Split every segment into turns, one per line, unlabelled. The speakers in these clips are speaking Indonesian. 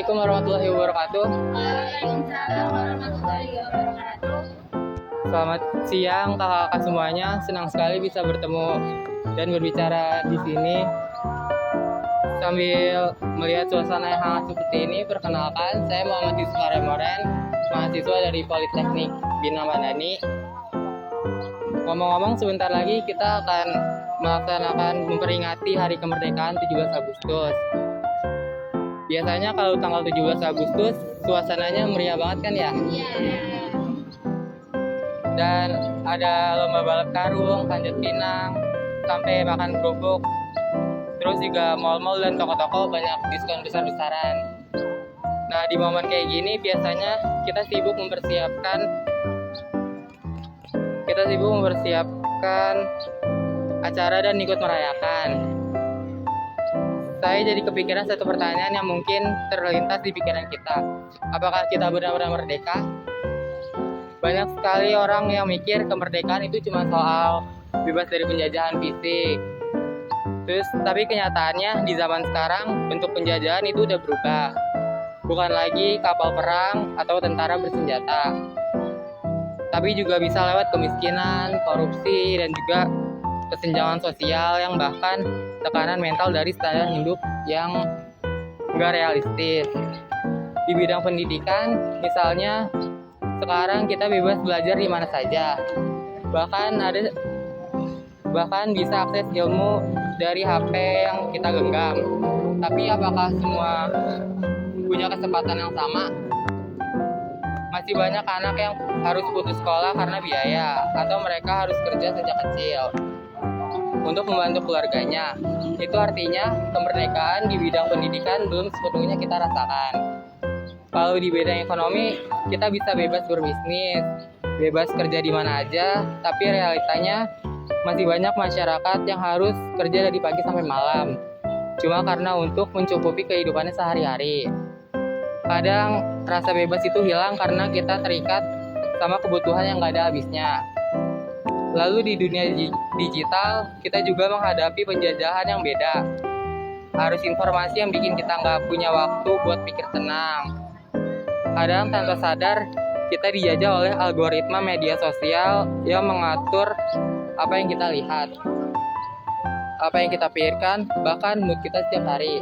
Assalamualaikum warahmatullahi wabarakatuh.
Waalaikumsalam warahmatullahi wabarakatuh.
Selamat siang kakak-kakak semuanya. Senang sekali bisa bertemu dan berbicara di sini sambil melihat suasana yang hangat seperti ini. Perkenalkan, saya Muhammad Yusuf Aremoren, mahasiswa dari Politeknik Bina Mandani. Ngomong-ngomong, sebentar lagi kita akan melaksanakan memperingati Hari Kemerdekaan 17 Agustus. Biasanya kalau tanggal 17 Agustus suasananya meriah banget kan ya?
Iya.
Dan ada lomba balap karung, panjat pinang, sampai makan kerupuk. Terus juga mal-mal dan toko-toko banyak diskon besar-besaran. Nah, di momen kayak gini biasanya kita sibuk mempersiapkan acara dan ikut merayakan. Saya jadi kepikiran satu pertanyaan yang mungkin terlintas di pikiran kita. Apakah kita benar-benar merdeka? Banyak sekali orang yang mikir kemerdekaan itu cuma soal bebas dari penjajahan fisik. Tapi kenyataannya di zaman sekarang bentuk penjajahan itu udah berubah. Bukan lagi kapal perang atau tentara bersenjata. Tapi juga bisa lewat kemiskinan, korupsi, dan juga kesenjangan sosial yang bahkan tekanan mental dari standar hidup yang nggak realistis. Di bidang pendidikan, misalnya sekarang kita bebas belajar di mana saja. Bahkan bisa akses ilmu dari HP yang kita genggam. Tapi apakah semua punya kesempatan yang sama? Masih banyak anak yang harus putus sekolah karena biaya, atau mereka harus kerja sejak kecil untuk membantu keluarganya. Itu artinya kemerdekaan di bidang pendidikan belum sepenuhnya kita rasakan. Kalau di bidang ekonomi, kita bisa bebas berbisnis, bebas kerja di mana aja, tapi realitanya masih banyak masyarakat yang harus kerja dari pagi sampai malam, cuma karena untuk mencukupi kehidupannya sehari-hari. Kadang rasa bebas itu hilang karena kita terikat sama kebutuhan yang gak ada habisnya. Lalu di dunia digital, kita juga menghadapi penjajahan yang beda. Arus informasi yang bikin kita nggak punya waktu buat pikir tenang. Kadang tanpa sadar, kita dijajah oleh algoritma media sosial yang mengatur apa yang kita lihat, apa yang kita pikirkan, bahkan mood kita setiap hari.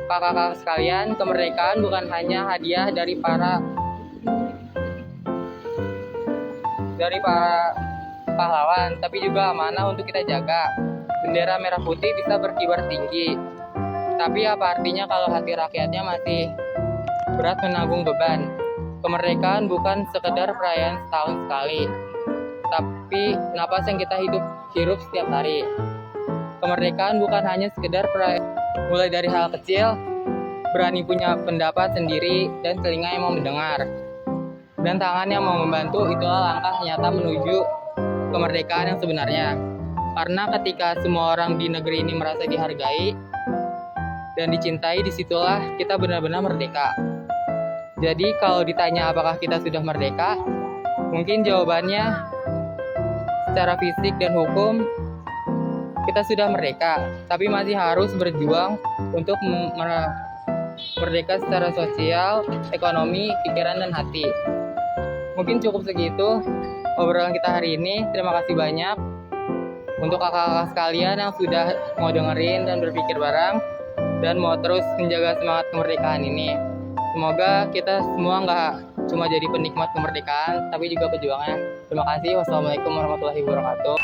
Kakak-kakak sekalian, kemerdekaan bukan hanya hadiah dari para pahlawan, tapi juga amanah untuk kita jaga. Bendera merah putih bisa berkibar tinggi, tapi apa artinya kalau hati rakyatnya masih berat menanggung beban? Kemerdekaan bukan sekedar perayaan setahun sekali, tapi napas yang kita hirup setiap hari. Kemerdekaan bukan hanya sekedar perayaan, mulai dari hal kecil, berani punya pendapat sendiri, dan telinga yang mau mendengar, dan tangan yang mau membantu. Itulah langkah nyata menuju kemerdekaan yang sebenarnya. Karena ketika semua orang di negeri ini merasa dihargai dan dicintai, disitulah kita benar-benar merdeka. Jadi kalau ditanya apakah kita sudah merdeka, mungkin jawabannya secara fisik dan hukum kita sudah merdeka, tapi masih harus berjuang untuk merdeka secara sosial, ekonomi, pikiran, dan hati. Mungkin cukup segitu obrolan kita hari ini. Terima kasih banyak untuk kakak-kakak sekalian yang sudah mau dengerin dan berpikir bareng dan mau terus menjaga semangat kemerdekaan ini. Semoga kita semua nggak cuma jadi penikmat kemerdekaan, tapi juga pejuangnya. Terima kasih. Wassalamualaikum warahmatullahi wabarakatuh.